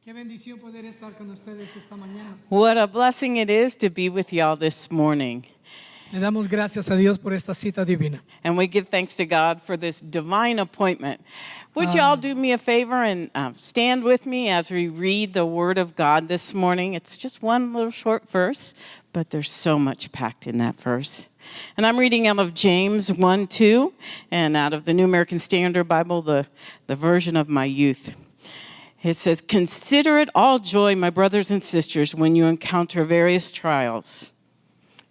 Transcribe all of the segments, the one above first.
Qué bendición poder estar con ustedes esta mañana. What a blessing it is to be with y'all this morning. Le damos gracias a Dios por esta cita divina. And we give thanks to God for this divine appointment. Would y'all do me a favor and stand with me as we read the Word of God this morning? It's just one little short verse, but there's so much packed in that verse. And I'm reading out of James 1:2, and out of the New American Standard Bible, the version of my youth. It says, "Consider it all joy, my brothers and sisters, when you encounter various trials."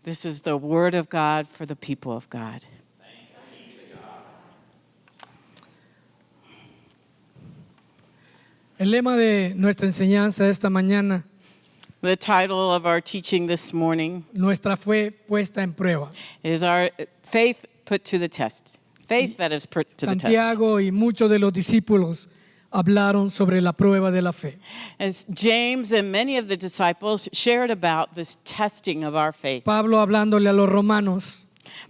This is the word of God for the people of God. El lema de nuestra enseñanza esta mañana, The title of our teaching this morning nuestra fe puesta en prueba. is our faith put to the test. Faith that is put to the test. Santiago y muchos de los discípulos hablaron sobre la prueba de la fe. As James and many of the disciples shared about this testing of our faith. Pablo hablándole a los romanos,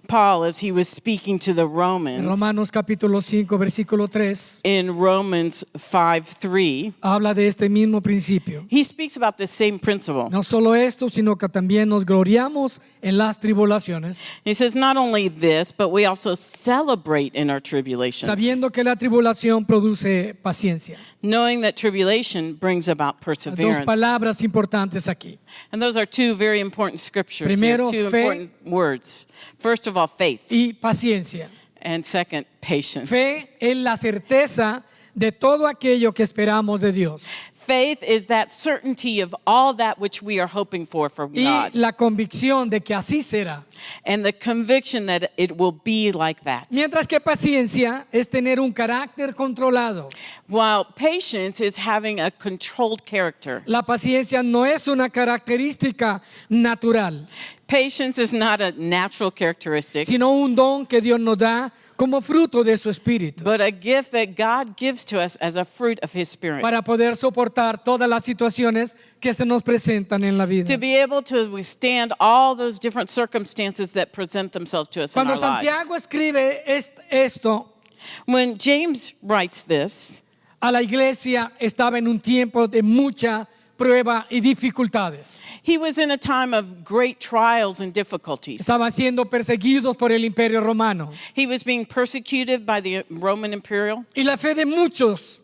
Paul, as he was speaking to the en Romans, Romanos capítulo 5, versículo 3, in Romans 5:3, habla de este mismo principio. he speaks about the same principle. No solo esto, sino que también nos gloriamos en las tribulaciones, He says, not only this, but we also celebrate in our tribulations, sabiendo que la tribulación produce paciencia. knowing that tribulation brings about Dos perseverance. palabras importantes aquí. And those are two very important scriptures, Primero, here, two fe. important words. First of all, faith, Y paciencia. and second, patience. Fe es la certeza de todo aquello que esperamos de Dios Faith is that certainty of all that which we are hoping for from y God, la convicción de que así será. and the conviction that it will be like that. Mientras que paciencia es tener un carácter controlado. While patience is having a controlled character. La paciencia no es una característica natural, Patience is not a natural characteristic, sino un don que Dios nos da como fruto de su espíritu, but a gift that God gives to us as a fruit of His Spirit. para poder soportar todas las situaciones que se nos presentan en la vida. To be able to withstand all those different circumstances that present themselves to us in Cuando our Santiago lives. escribe esto, When James writes this, a la iglesia estaba en un tiempo de mucha prueba y dificultades. he was in a time of great trials and difficulties. Estaban siendo perseguidos por el imperio romano. He was being persecuted by the Roman Imperial. Y la fe de muchos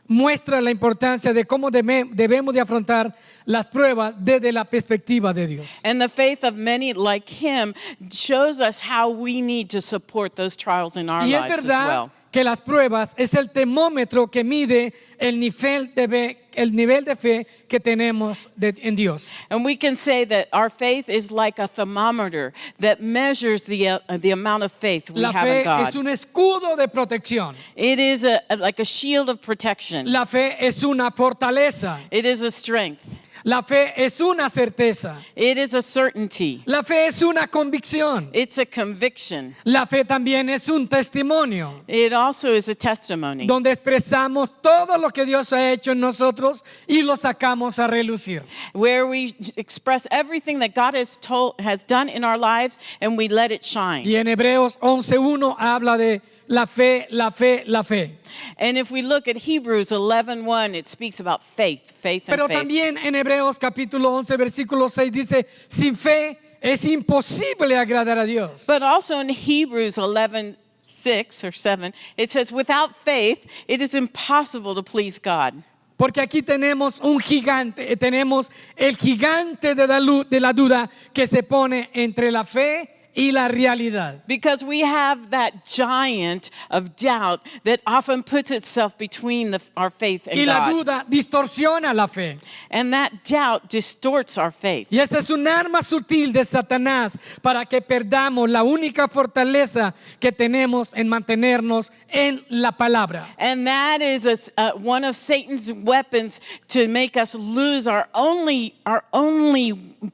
muestra la importancia de cómo debemos de afrontar las pruebas desde la perspectiva de Dios. And the faith of many like him shows us how we need to support those trials in our Y es lives as verdad well. que las pruebas es el termómetro que mide el nivel de fe que tenemos en Dios. And we can say that our faith is like a thermometer that measures the amount of faith we La have fe in God. es un escudo de protección. It is like a shield of protection. La fe es una fortaleza. It is a strength. La fe es una certeza. It is a certainty. La fe es una convicción. It's a conviction. La fe también es un testimonio It also is a testimony donde expresamos todo lo que Dios ha hecho en nosotros y lo sacamos a relucir. where we express everything that God has done in our lives and we let it shine. Y en Hebreos 11:1 habla de la fe, la fe, la fe. And if we look at Hebrews 11:1, it speaks about faith and Pero faith. también en Hebreos capítulo 11 versículo 6 dice, sin fe es imposible agradar a Dios. But also in Hebrews 11:6 or 7, it says, without faith, it is impossible to please God. Porque aquí tenemos un gigante, tenemos el gigante de la duda que se pone entre la fe y la realidad. Because we have that giant of doubt that often puts itself between our faith and Y la God. duda distorsiona la fe. And that doubt distorts our faith. Y esa es un arma sutil de Satanás para que perdamos la única fortaleza que tenemos en mantenernos en la palabra. And that is one of Satan's weapons to make us lose our only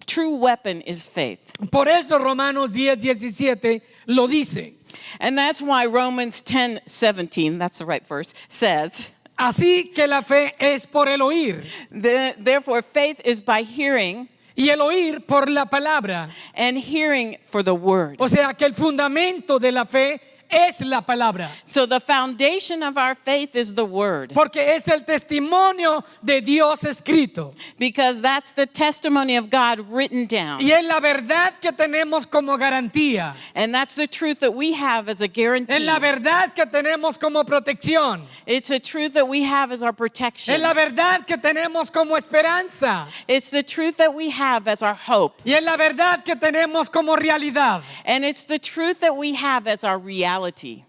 true weapon is faith. Por eso Romanos 10:17 lo dice. And that's why Romans 10:17, that's the right verse, says, Así que la fe es por el oír therefore faith is by hearing, y el oír por la palabra. and hearing for the word. O sea que el fundamento de la fe es la palabra. So the foundation of our faith is the word, Porque es el testimonio de Dios escrito. because that's the testimony of God written down. Y es la verdad que tenemos como garantía. And that's the truth that we have as a guarantee. Es la verdad que tenemos como protección. It's a truth that we have as our protection. Es la verdad que tenemos como esperanza. It's the truth that we have as our hope. Y es la verdad que tenemos como realidad. And it's the truth that we have as our reality.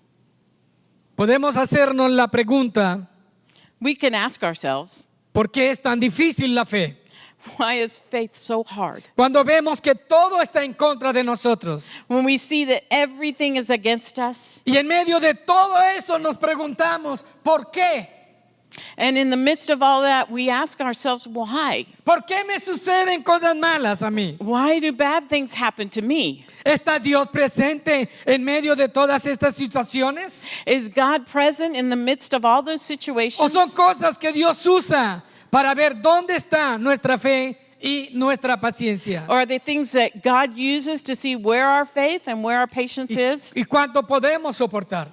Podemos hacernos la pregunta, We can ask ourselves, ¿por qué es tan difícil la fe? why is faith so hard? Cuando vemos que todo está en contra de nosotros. When we see that everything is against us, Y en medio de todo eso nos preguntamos, ¿por qué? and in the midst of all that, we ask ourselves, why? ¿Por qué me suceden cosas malas a mí? Why do bad things happen to me? ¿Está Dios presente en medio de todas estas situaciones? Is God present in the midst of all those ¿O situations? son cosas que Dios usa para ver dónde está nuestra fe y nuestra paciencia? Or are they things that God uses to see where our faith and where our patience is? ¿Y cuánto podemos soportar?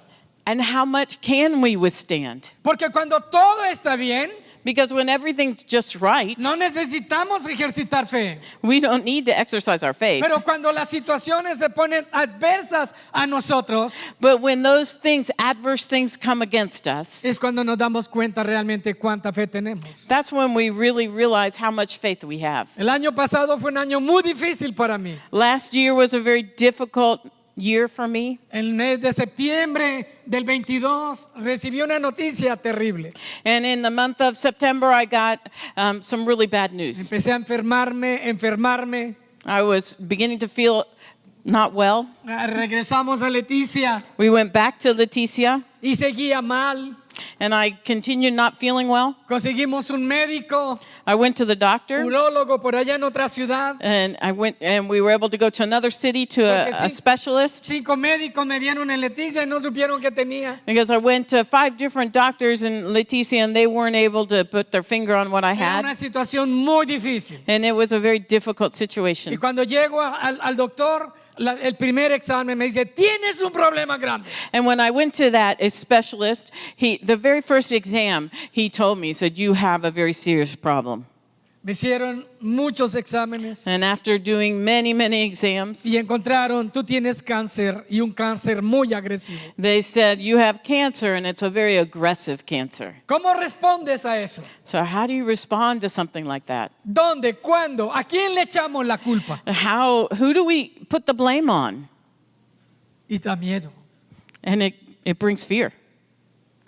And how much can we withstand? Porque cuando todo está bien, Because when everything's just right, no necesitamos ejercitar fe. we don't need to exercise our faith. Pero cuando las situaciones se ponen adversas a nosotros, But when those things, adverse things come against us, es cuando nos damos cuenta realmente cuánta fe tenemos. that's when we really realize how much faith we have. El año pasado fue un año muy difícil para mí. Last year was a very difficult year for me. El mes de septiembre del 22 recibí una noticia terrible. And in the month of September, I got some really bad news. Empecé a enfermarme. I was beginning to feel not well. Regresamos a Leticia We went back to Leticia, y seguía mal. and I continued not feeling well. Conseguimos un médico, I went to the doctor, urólogo por allá en otra ciudad. and we were able to go to another city to a specialist. 5 médicos me vieron en Leticia y no supieron qué tenía. Because I went to 5 different doctors in Leticia, and they weren't able to put their finger on what I Era una had. situación muy difícil. And it was a very difficult Y situation. cuando llego al doctor, el primer examen me dice, tienes un problema grande. And when I went to that specialist, the very first exam, he told me, he said, you have a very serious problem. Me hicieron muchos exámenes And after doing many, many exams, y encontraron, tú tienes cáncer y un cáncer muy agresivo. they said, you have cancer, and it's a very aggressive cancer. ¿Cómo respondes a eso? So how do you respond to something like that? ¿Dónde? ¿Cuándo? ¿A quién le echamos la culpa? Who do we put the blame on? Y da miedo. And it brings fear.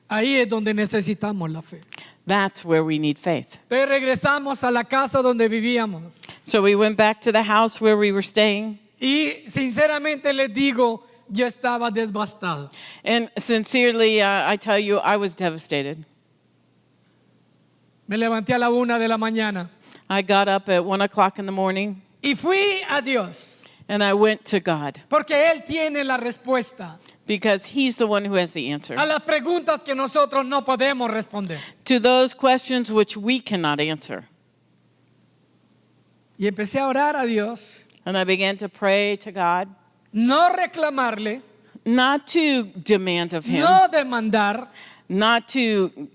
Ahí es donde necesitamos la fe. That's where we need faith. Entonces regresamos a la casa donde vivíamos. So we went back to the house where we were staying. Y sinceramente les digo, yo estaba devastado. And sincerely, I tell you, I was devastated. Me levanté a la 1 de la mañana I got up at 1 o'clock in the morning, y fui a Dios and I went to God, porque Él tiene la respuesta because He's the one who has the answer a las preguntas que nosotros no podemos responder. to those questions which we cannot answer. Y empecé a orar a Dios, And I began to pray to God, no reclamarle, not to demand of Him, no demandar, not to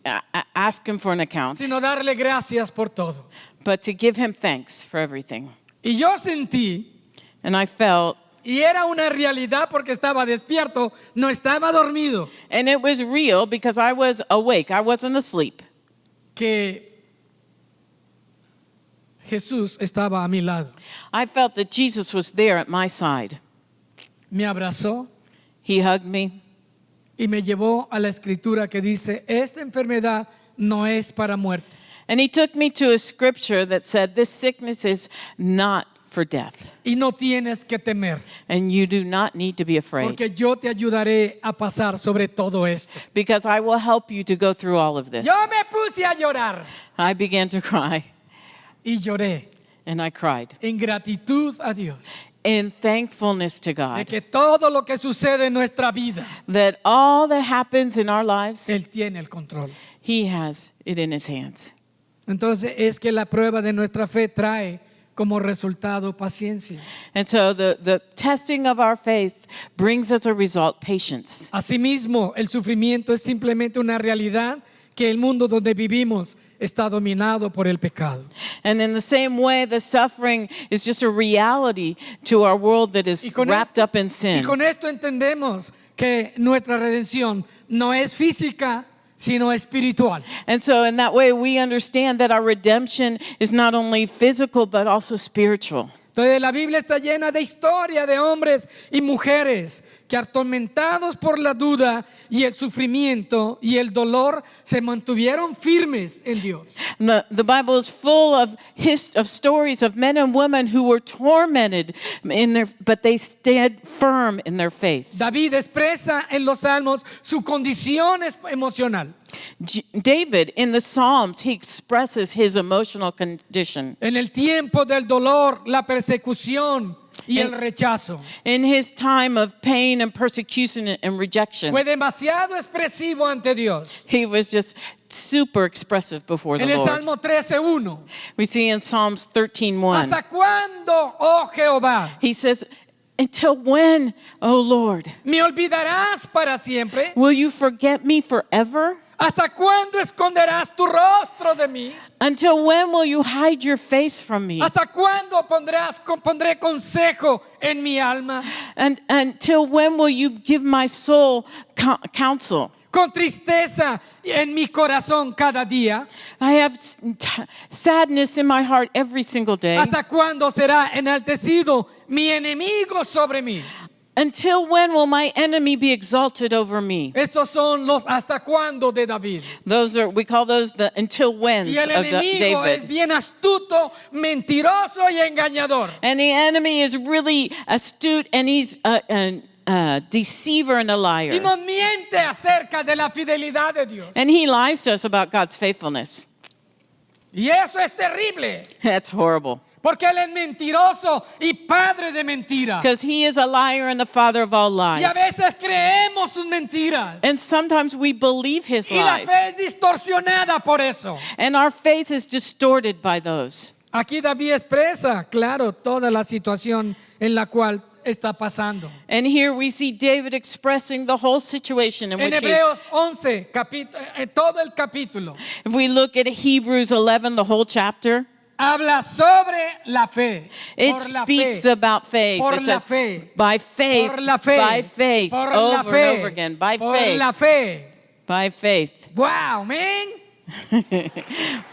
ask Him for an account, sino darle gracias por todo. but to give Him thanks for everything. Y yo sentí, And I felt, y era una realidad porque estaba despierto, no estaba dormido, and it was real because I was awake, I wasn't asleep, que Jesús estaba a mi lado. I felt that Jesus was there at my side. Me abrazó He hugged me, y me llevó a la escritura que dice, esta enfermedad no es para muerte. and He took me to a scripture that said, this sickness is not for death, Y no tienes que temer, and you do not need to be afraid, porque yo te ayudaré a pasar sobre todo esto. because I will help you to go through all of this. Yo me puse a llorar I began to cry, y lloré and I cried en gratitud a Dios in thankfulness to de God que todo lo que sucede en nuestra vida, that all that happens in our lives, Él tiene el control. He has it in His hands. Entonces es que la prueba de nuestra fe trae como resultado paciencia. And so the testing of our faith brings as a result patience. Asimismo, el sufrimiento es simplemente una realidad que el mundo donde vivimos está dominado por el pecado. And in the same way, the suffering is just a reality to our world that is wrapped up in Y sin. con esto entendemos que nuestra redención no es física, sino espiritual. And so in that way, we understand that our redemption is not only physical, but also spiritual. Entonces la Biblia está llena de historia de hombres y mujeres que atormentados por la duda y el sufrimiento y el dolor se mantuvieron firmes en Dios. And the Bible is full of stories of men and women who were tormented but they stayed firm in their faith. David expresa en los Salmos su condición emocional. David, in the Psalms, he expresses his emotional condition. En el tiempo del dolor, la persecución y el rechazo. In his time of pain and persecution and rejection, Fue demasiado expresivo ante Dios. he was just super expressive before the En el Lord. Salmo 13:1. We see in Psalms 13:1. ¿Hasta cuándo, oh Jehová? He says, "Until when, O Lord, ¿Me olvidarás para siempre? will you forget me forever? ¿Hasta cuándo esconderás tu rostro de mí? Until when will you hide your face from me? ¿Hasta cuándo pondré consejo en mi alma? And until when will you give my soul counsel? Con tristeza en mi corazón cada día. I have sadness in my heart every single day. ¿Hasta cuándo será enaltecido mi enemigo sobre mí? Until when will my enemy be exalted over me?" Estos son los hasta cuándo de David. We call those the until whens Y el of enemigo es David. bien astuto, mentiroso y engañador. And the enemy is really astute, and he's a deceiver and a Y liar. nos miente acerca de la fidelidad de Dios. And he lies to us about God's faithfulness. Y eso es terrible. That's horrible. Porque Él es mentiroso y padre de mentiras. Because he is a liar and the father of all Y lies. a veces creemos sus mentiras. And sometimes we believe his Y la lies. fe es distorsionada por eso. And our faith is distorted by those. Aquí David expresa, claro, toda la situación en la cual está pasando. And here we see David expressing the whole situation in En which he's. Hebreos 11, todo el capítulo, If we look at Hebrews 11, the whole chapter, habla sobre la fe. it Por la speaks fe. about faith. Por It la says, fe. by faith, Por la fe. by faith, Por la over fe. and over again, by Por faith, la fe. by faith. Wow, man.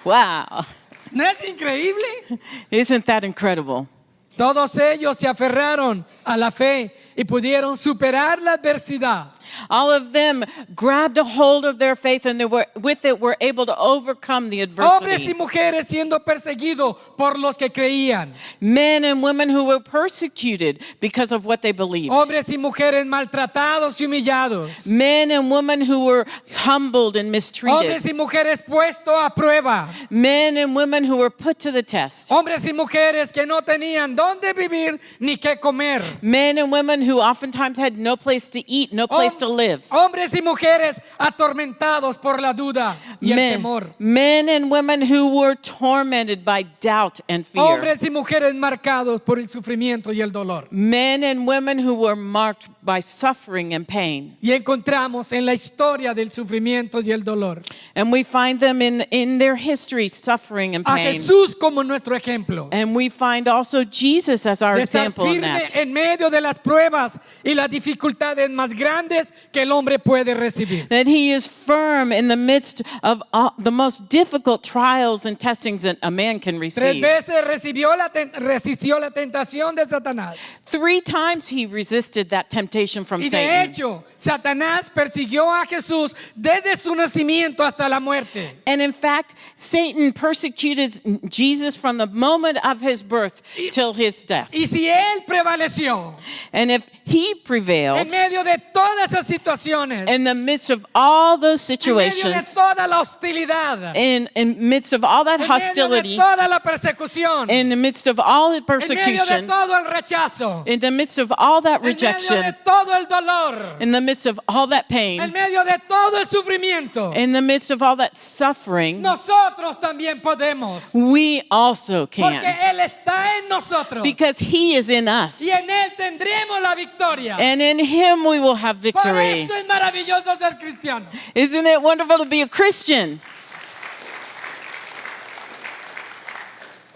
Wow. ¿No es increíble? Isn't that incredible? Todos ellos se aferraron a la fe y pudieron superar la adversidad. All of them grabbed a hold of their faith, and with it were able to overcome the Hombres y adversity. mujeres siendo perseguidos por los que creían. Men and women who were persecuted because of what they believed. Hombres y mujeres maltratados y humillados. Men and women who were humbled and mistreated. Hombres y mujeres puestos a prueba. Men and women who were put to the test. Hombres y mujeres que no tenían dónde vivir ni qué comer. Men and women who oftentimes had no place to eat, no place to live. Hombres y mujeres atormentados por la duda y el temor. Men and women who were tormented by doubt and fear. Hombres y mujeres marcados por el sufrimiento y el dolor. Men and women who were marked by suffering and pain. Y encontramos en la historia del sufrimiento y el dolor And we find them in their history, suffering and a pain. Jesús como nuestro ejemplo. And we find also Jesus as our De estar example in firme that. en medio de las pruebas y las dificultades más grandes que el hombre puede recibir. That he is firm in the midst of the most difficult trials and testings that a man can 3 receive. veces resistió la tentación de Satanás. 3 times he resisted that temptation from Y de Satan. hecho, Satanás persiguió a Jesús desde su nacimiento hasta la muerte. And in fact, Satan persecuted Jesus from the moment of his birth till his death. Y si él prevaleció And if he en prevailed medio de todas esas situaciones, in the midst of all those en medio de situations, toda la hostilidad, in midst of all that en medio de hostility, toda la persecución, in the midst of all the en medio de persecution, todo el rechazo, in the midst of all that en medio de rejection, todo el dolor, in the midst of all that en pain, medio de todo el sufrimiento, in the midst of all that suffering, nosotros también podemos. we also Porque can. Él está en nosotros. Because He is in us. Y en Él tendremos la victoria. And in Him we will have Por victory. eso es maravilloso ser cristiano. Isn't it wonderful to be a Christian?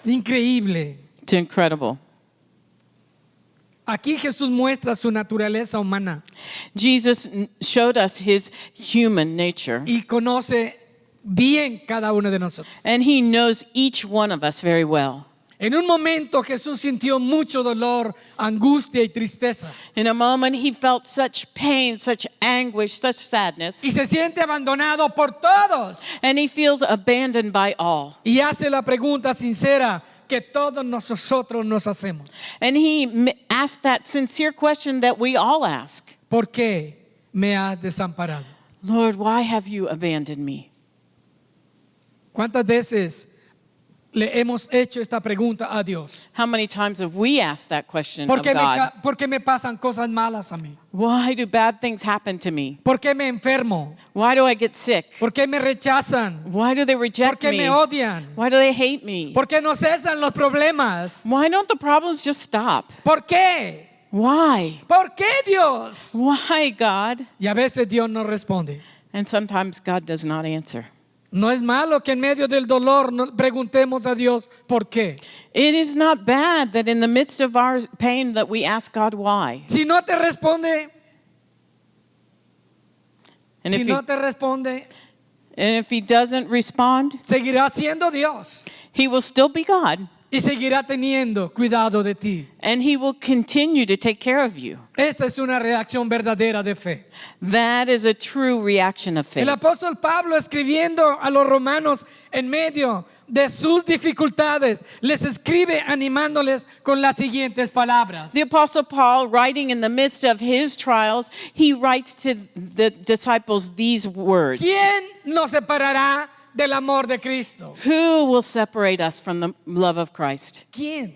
Increíble. It's incredible. Aquí Jesús muestra su naturaleza humana Jesus showed us His human nature. y conoce bien cada uno de nosotros. And He knows each one of us very well. En un momento Jesús sintió mucho dolor, angustia y tristeza. In a moment, He felt such pain, such anguish, such sadness. Y se siente abandonado por todos. And He feels abandoned by all. Y hace la pregunta sincera que todos nosotros nos hacemos. And He asked that sincere question that we all ask. ¿Por qué me has desamparado? Lord, why have you abandoned me? ¿Cuántas veces le hemos hecho esta pregunta a Dios? How many times have we asked that question ¿Por of qué, God? ¿Por qué me pasan cosas malas a mí? Why do bad things happen to me? ¿Por qué me enfermo? Why do I get sick? ¿Por qué me rechazan? Why do they ¿Por reject qué me? me odian? Why do they hate me? ¿Por qué no cesan los problemas? Why don't the problems just stop? ¿Por qué? Why? ¿Por qué Dios? Why, God? Y a veces Dios no responde. And sometimes God does not answer. No es malo que en medio del dolor nos preguntemos a Dios ¿por qué? It is not bad that in the midst of our pain that we ask God why. Si no te responde, And si if, no te responde, he doesn't respond, seguirá siendo Dios He will still be God. y seguirá teniendo cuidado de ti. And He will continue to take care of you. Esta es una reacción verdadera de fe. That is a true reaction of faith. El apóstol Pablo escribiendo a los romanos en medio de sus dificultades, les escribe animándoles con las siguientes palabras. The Apostle Paul, writing in the midst of his trials, he writes to the disciples these words. ¿Quién nos separará del amor de Cristo? Who will separate us from the love of Christ? ¿Quién?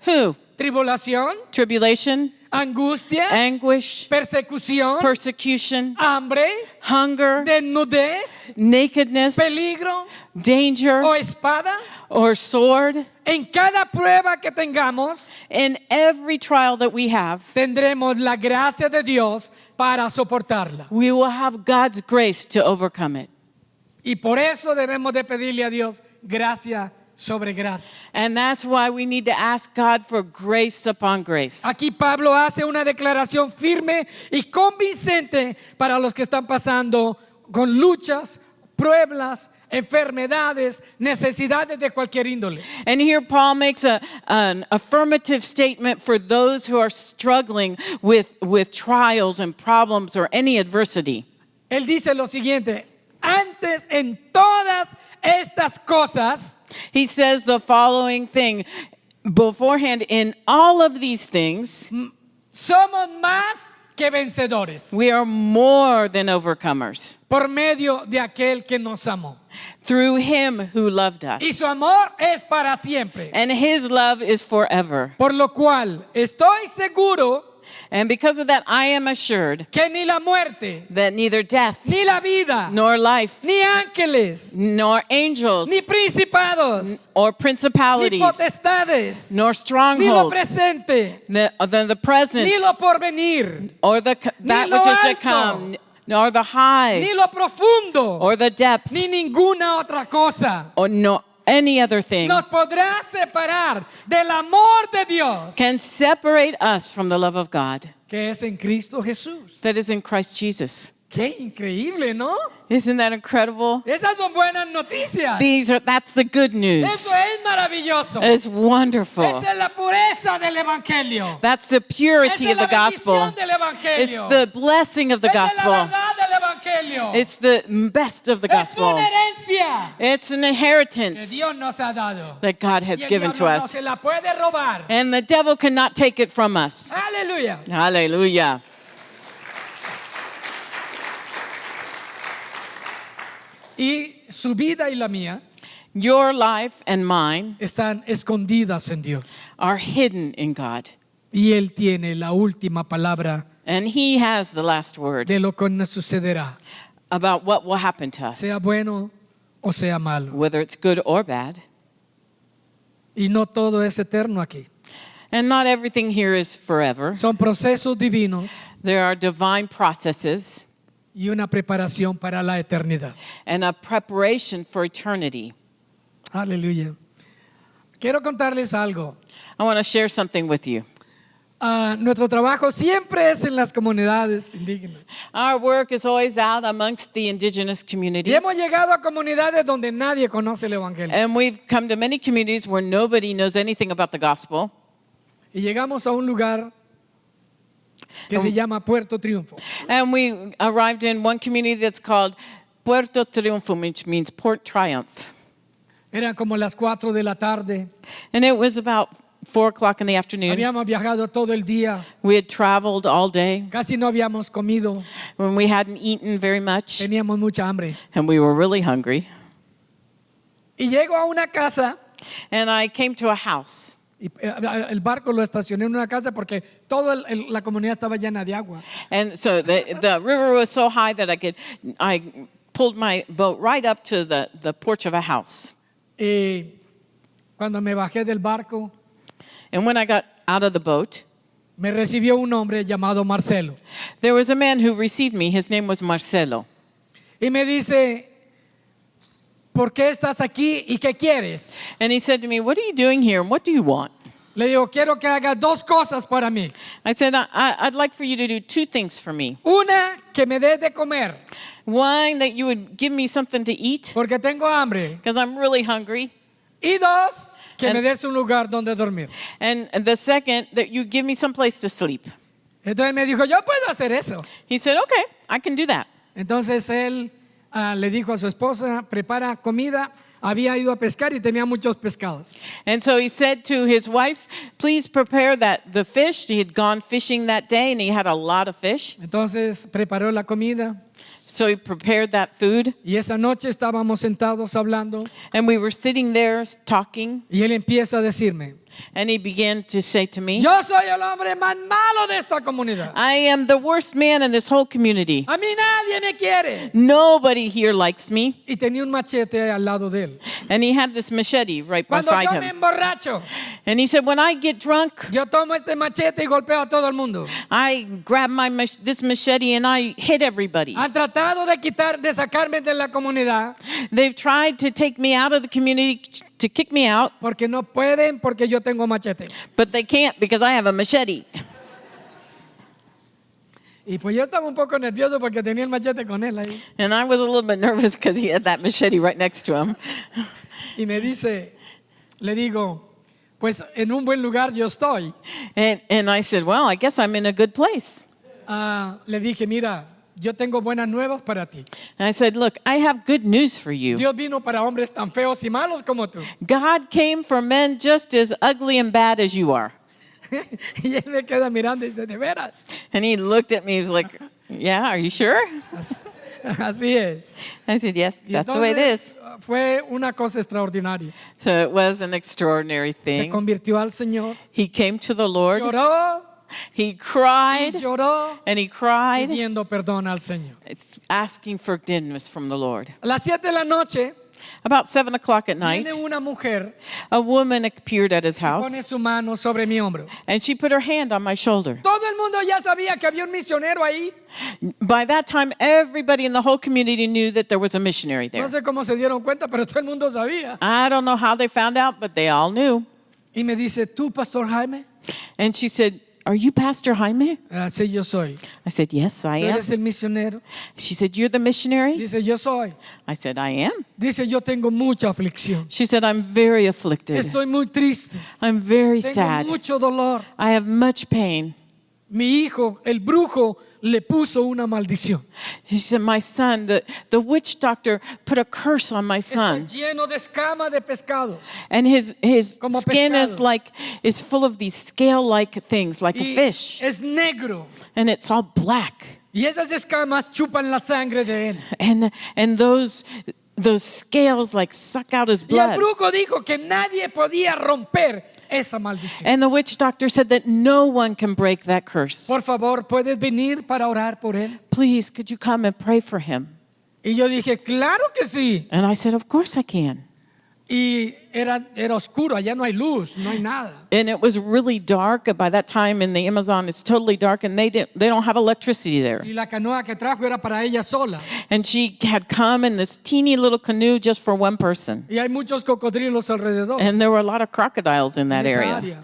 Who? ¿Tribulación? Tribulation, ¿Angustia? anguish, ¿Persecución? persecution, ¿Hambre? hunger, ¿Desnudez? nakedness, ¿Peligro? danger, ¿O espada? or sword. En cada prueba que tengamos, In every trial that we have, tendremos la gracia de Dios para soportarla. we will have God's grace to overcome it. Y por eso debemos de pedirle a Dios gracia sobre gracia. And that's why we need to ask God for grace upon grace. Aquí Pablo hace una declaración firme y convincente para los que están pasando con luchas, pruebas, enfermedades, necesidades de cualquier índole. And here Paul makes an affirmative statement for those who are struggling with trials and problems or any adversity. Él dice lo siguiente: antes en todas estas cosas, He says the following thing beforehand, in all of these things, somos más que vencedores we are more than overcomers por medio de aquel que nos amó. through Him who loved Y us. su amor es para siempre. And His love is forever. Por lo cual estoy seguro And because of that, I am assured que ni la muerte, that neither death, ni la vida, nor life, ni ángeles, nor angels, ni principados, or ni principalities, potestades, nor ni lo strongholds, presente, than the present, ni lo porvenir, or that lo which is to alto, come, nor the high, ni lo profundo, or the depth, ni ninguna otra cosa or no any other thing nos podrá separar del amor de Dios can separate us from the love of God que es en Cristo Jesús. that is in Christ Jesus. Qué increíble, ¿no? Isn't that incredible? Esas son buenas noticias. That's the good news. Eso es maravilloso. It's wonderful. Esa es la pureza del evangelio. That's the purity Esa of es the la gospel. bendición del evangelio. It's the blessing of the Esa es la gospel. verdad del evangelio. It's the best of the Es gospel. una herencia It's an que inheritance Dios nos ha dado. that God Y has el given to diablo no us. se la puede robar. And the devil cannot take it from us. Aleluya. Hallelujah. Y su vida y la mía Your life and mine están escondidas en Dios. are hidden in God. Y Él tiene la última palabra And he has the last word de lo que nos sucederá, about what will happen to us, sea bueno o sea malo. whether it's good or bad. Y no todo es eterno aquí. And not everything here is forever. Son procesos divinos There are divine processes y una preparación para la eternidad. and a preparation for eternity. Aleluya. Quiero contarles algo. I want to share something with you. Nuestro trabajo siempre es en las comunidades indígenas. Our work is always out amongst the indigenous Y communities. hemos llegado a comunidades donde nadie conoce el Evangelio. And we've come to many communities where nobody knows anything about the gospel. Y llegamos a un lugar que se llama Puerto Triunfo. And we arrived in one community that's called Puerto Triunfo, which means Port Triumph. Eran como las 4 de la tarde. And it was about 4 o'clock in the afternoon. Habíamos viajado todo el día. We had traveled all day Casi no habíamos comido. when we hadn't eaten very much. Teníamos mucha hambre. And we were really hungry. Y llego a una casa. And I came to a house. Y el barco lo estacioné en una casa porque toda la comunidad estaba llena de agua. And so the river was so high that I pulled my boat right up to the porch of a house. Y cuando me bajé del barco, And when I got out of the boat, me recibió un hombre llamado Marcelo. there was a man who received me. His name was Marcelo. Y me dice, ¿por qué estás aquí y qué quieres? And he said to me, "What are you doing here and what do you want?" Le digo, quiero que hagas 2 cosas para mí. I said, I'd like for you to do 2 things for me. Una, que me des de comer, One, that you would give me something to eat porque tengo hambre. because I'm really hungry. Y 2, que And- me des un lugar donde dormir. And the second, that you give me some place to sleep. Entonces me dijo, yo puedo hacer eso. He said, "Okay, I can do that." Entonces él le dijo a su esposa, prepara comida. Había ido a pescar y tenía muchos pescados. And so he said to his wife, "Please prepare the fish." He had gone fishing that day and he had a lot of fish. Entonces preparó la comida So he prepared that food. y esa noche estábamos sentados hablando And we were sitting there talking. y él empieza a decirme, And he began to say to me, yo soy el hombre más malo de esta comunidad. "I am the worst man in this whole community. A mí nadie me quiere. Nobody here likes me." Y tenía un machete al lado de él. And he had this machete right Cuando beside yo me him. emborracho, And he said, "When I get drunk, yo tomo este machete y golpeo a todo el mundo. I grab this machete and I hit everybody." Han tratado de sacarme de la comunidad They've tried to take me out of the community, to kick me out, porque no pueden porque yo tengo machete. but they can't because I have a machete. Y pues yo estaba un poco nervioso porque tenía el machete con él ahí. And I was a little bit nervous because he had that machete right next to him. Y me dice, le digo, pues en un buen lugar yo estoy. And I said, "Well, I guess I'm in a good place." Le dije, mira, yo tengo buenas nuevas para ti. And I said, "Look, I have good news for you. Dios vino para hombres tan feos y malos como tú. God came for men just as ugly and bad as you are." Y él me queda mirando y dice, ¿de veras? And he looked at me, he was like, "Yeah, are you sure?" Así es. I said, "Yes, Y that's the way it is." entonces, fue una cosa extraordinaria. So it was an extraordinary Se thing. convirtió al Señor, He came to the Lord, lloró he y cried lloró and he cried, pidiendo perdón al Señor. it's asking forgiveness from the Lord. A las 7 de la noche About 7 o'clock at night, viene una mujer, a woman appeared at his pone house su mano sobre mi hombro. and she put her hand on my shoulder. Todo el mundo ya sabía que había un misionero ahí. By that time, everybody in the whole community knew that there was a missionary there. No sé cómo se dieron cuenta, pero todo el mundo sabía. I don't know how they found out, but they all knew. Y me dice, ¿tú, Pastor Jaime? And she said, "Are you Pastor Jaime?" Sí, yo soy. I said, "Yes, I ¿Tú am." eres el misionero? She said, "You're the missionary?" Dice, yo soy. I said, "I am." Dice, yo tengo mucha aflicción. She said, "I'm very afflicted. Estoy muy triste. I'm very Tengo sad. mucho dolor. I have much pain." Mi hijo, el brujo, le puso una maldición. She said, "My son, the witch doctor put a curse on my son. Está lleno de escamas de pescados. And his Como skin pescado. is full of these scale-like things, like a Y fish. es negro. And it's all black. Y esas escamas chupan la sangre de él. And those those scales like suck out his Y el blood. brujo dijo que nadie podía romper esa maldición. And the witch doctor said that no one can break that curse. Por favor, ¿puedes venir para orar por él? Please, could you come and pray for him? Y yo dije, claro que sí. And I said, of course I can. Y era oscuro, allá no hay luz, no hay nada. And it was really dark. By that time in the Amazon, it's totally dark, and they don't have electricity there. Y la canoa que trajo era para ella sola. And she had come in this teeny little canoe just for one person. Y hay muchos cocodrilos alrededor. And there were a lot of crocodiles in that en esa area. área.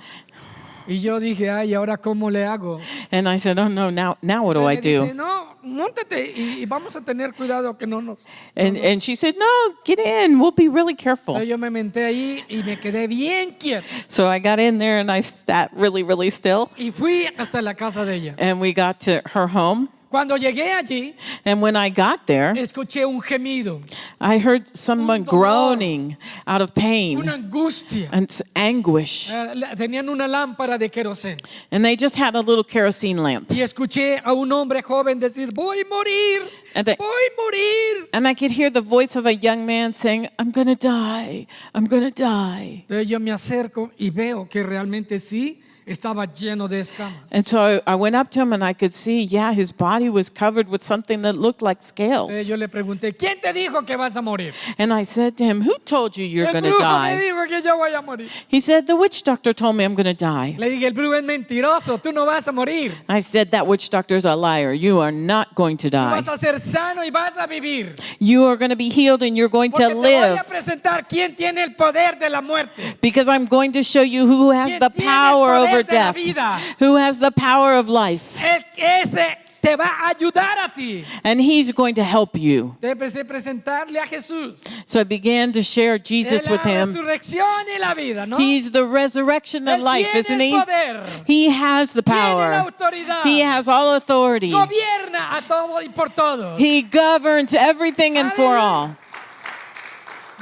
Y yo dije, ay, ¿ahora cómo le hago? And I said, oh no, now what do I Me dice, do? no, móntate y vamos a tener cuidado que no nos... And she said, no, get in. We'll be really careful. Entonces yo me menté ahí y me quedé bien quieto. So I got in there and I sat really, really still. Y fui hasta la casa de ella. And we got to her home. Cuando llegué allí, And when I got there, escuché un gemido, I heard someone Un dolor. groaning out of pain una angustia. and anguish. Tenían una lámpara de queroseno. And they just had a little kerosene lamp. Y escuché a un hombre joven decir, voy a morir, And they- voy a morir. And I could hear the voice of a young man saying, I'm going to die. I'm going to die. Entonces yo me acerco y veo que realmente sí estaba lleno de escamas. And so I went up to him and I could see, yeah, his body was covered with something that looked like Entonces scales. yo le pregunté, ¿quién te dijo que vas a morir? And I said to him, who told you you're El going to brujo me die? dijo que yo voy a morir. He said, the witch doctor told me I'm going to die. Le dije, el brujo es mentiroso, tú no vas a morir. I said, that witch doctor's a liar. You are not going to Tú die. vas a ser sano y vas a vivir. You are going to be healed and you're going Porque to te voy a live. presentar quién tiene el poder de la muerte. Because I'm going to show you who has ¿Quién the tiene el power poder over de la death, vida? who has the power of life. Ese te va a ayudar a ti. And he's going to help you. Te empecé a presentarle a Jesús. So I began to share Jesus Es with la him. resurrección y la vida, ¿no? He's the resurrection and Él life, tiene isn't el he? poder. He has the Tiene la power. autoridad. He has all authority. Gobierna a todo y por todos. He governs everything and for all.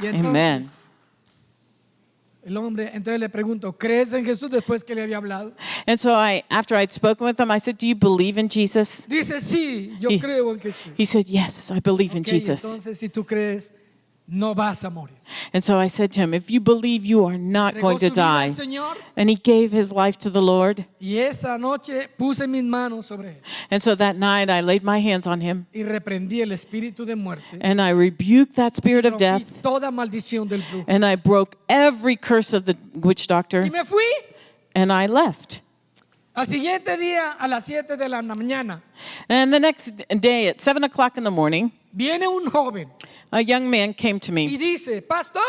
Y entonces, Amen. el hombre, entonces le pregunto, ¿crees en Jesús después que le había hablado? And so after I'd spoken with him, I said, do you believe in Jesus? Dice, sí, yo Y- creo en Jesús. He said, yes, I believe in Ok, Jesus. entonces, si tú crees, no vas a morir. And so I said to him, if you believe, you are not Entregó going su to vida al die. Señor, And he gave his life to the Lord. y esa noche puse mis manos sobre él And so that night I laid my hands on him y reprendí el espíritu de muerte. and I rebuked that spirit of Rompí death toda maldición del brujo. and I broke every curse of the witch doctor Y me fui. and I left. Al siguiente día, a las 7 de la mañana, And the next day at 7 o'clock in the morning, viene un joven a young man came to y me dice, Pastor,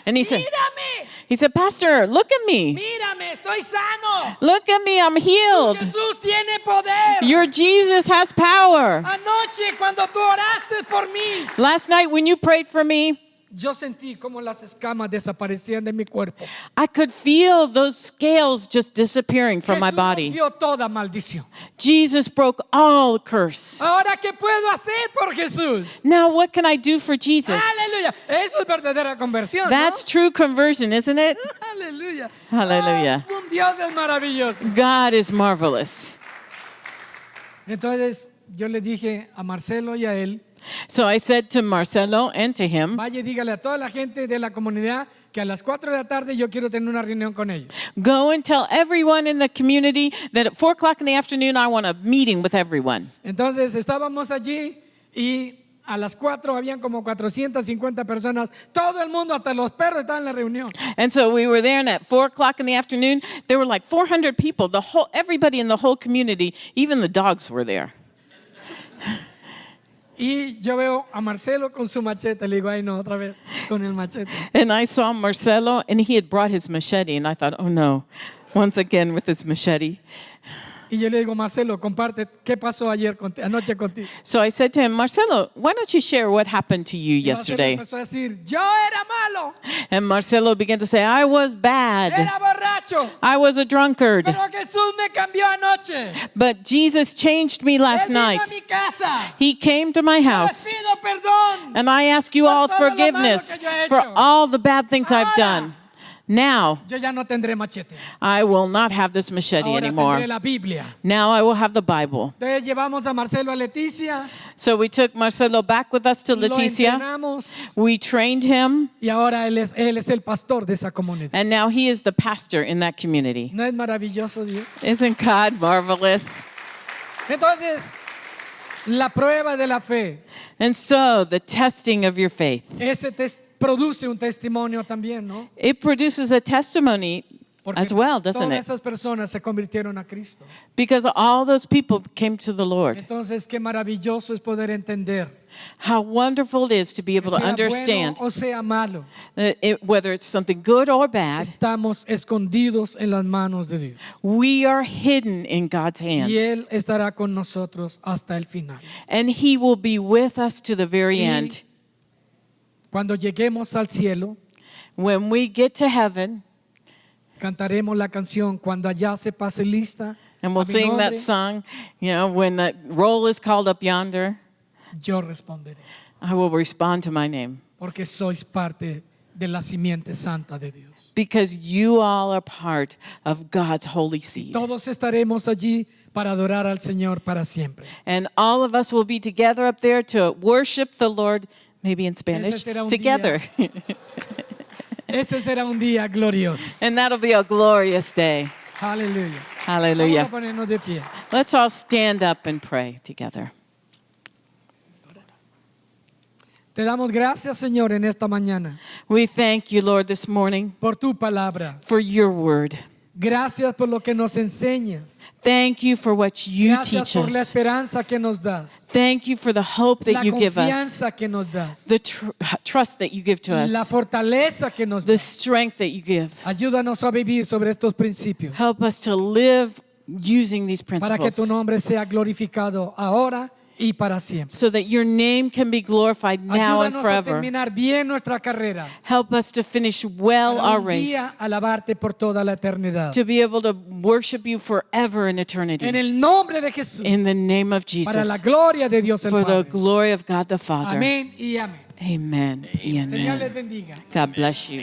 and he said, mírame, Pastor, look at me. mírame, estoy sano. Look at me, I'm healed. Jesús tiene poder. Your Jesus has power. Anoche cuando tú oraste por mí, Last night when you prayed for me, yo sentí como las escamas desaparecían de mi cuerpo. I could feel those scales just disappearing from my Jesús body. rompió toda maldición. Jesus broke all curse. Ahora, ¿qué puedo hacer por Jesús? Now what can I do for Jesus? Aleluya. Eso es verdadera conversión, That's true conversion, isn't it? ¿no? Aleluya. Hallelujah. Ah, un Dios es maravilloso. God is marvelous. Entonces, yo le dije a Marcelo y a él, So I said to Marcelo and to him, vaya y dígale a toda la gente de la comunidad que a las 4 de la tarde yo quiero tener una reunión con ellos. go and tell everyone in the community that at 4 o'clock in the afternoon I want a meeting with everyone. Entonces estábamos allí y a las 4 habían como 450 personas. Todo el mundo, hasta los perros, estaban en la reunión. And so we were there, and at 4 o'clock in the afternoon, there were like 400 people. Everybody in the whole community, even the dogs were there. Y yo veo a Marcelo con su machete. Le digo, ay no, otra vez con el machete. And I saw Marcelo, and he had brought his machete, and I thought, oh no, once again with his machete. Y yo le digo, Marcelo, comparte qué pasó anoche contigo. So I said to him, Marcelo, why don't you share what happened to you Y Marcelo yesterday? empezó a decir, yo era malo, And Marcelo began to say, I was bad. era borracho, I was a drunkard. pero Jesús me cambió anoche. But Jesus changed me last Él vino night. a mi casa. He came to my Les house. pido perdón. And I ask you all Por todo lo malo forgiveness que yo he for hecho. all the bad things I've Ahora, done. Now yo ya no tendré machete. I will not have this machete Ahora anymore. tendré la Biblia. Now I will have the Bible. Entonces llevamos a Marcelo a Leticia, So we took Marcelo back with us to lo Leticia. entrenamos We trained him, y ahora él es el pastor de esa comunidad. and now he is the pastor in that community. ¿No es maravilloso Dios? Isn't God marvelous? Entonces, la prueba de la fe, And so the testing of your faith, produce un testimonio también, ¿no? it produces a testimony Porque as well, doesn't todas it? esas personas se convirtieron a Cristo. Because all those people came to the Lord. Entonces, qué maravilloso es poder entender How wonderful it is to be que able to sea understand bueno o sea malo, whether it's something good or bad, estamos escondidos en las manos de Dios. we are hidden in God's hands. Y Él estará con nosotros hasta el final. And He will be with us to the very Y end. cuando lleguemos al cielo, When we get to heaven, cantaremos la canción Cuando allá se pase lista. and a we'll mi sing nombre, that song, when the roll is called up yonder, yo responderé. I will respond to my name. Porque sois parte de la simiente santa de Dios. Because you all are part of God's holy seed. Todos estaremos allí para adorar al Señor para siempre. And all of us will be together up there to worship the Lord, maybe in Spanish, será un together. Ese será un día glorioso. And that'll be a glorious day. Aleluya. Hallelujah. Vamos a ponernos de pie. Let's all stand up and pray together. Te damos gracias, Señor, en esta mañana We thank you, Lord, this morning por tu palabra. for your word. Gracias por lo que nos enseñas. Thank you for what you Gracias teach por la us. esperanza que nos das. Thank you for the hope La that you give us, confianza que nos das. the trust that you give to La us, fortaleza que nos the das. strength that you give. Ayúdanos a vivir sobre estos principios Help us to live using these para que tu principles nombre sea glorificado ahora y para siempre. so that your name can be glorified now and Ayúdanos a forever. terminar bien nuestra carrera. Help us to finish well Para our un día race, alabarte por toda la eternidad. to be able to worship you forever in En eternity. el nombre de Jesús. In the name of Para la Jesus, gloria de Dios el for the Padre. glory of God the Father. Amén y amén. Amen. Señor les Amen. bendiga. God bless you.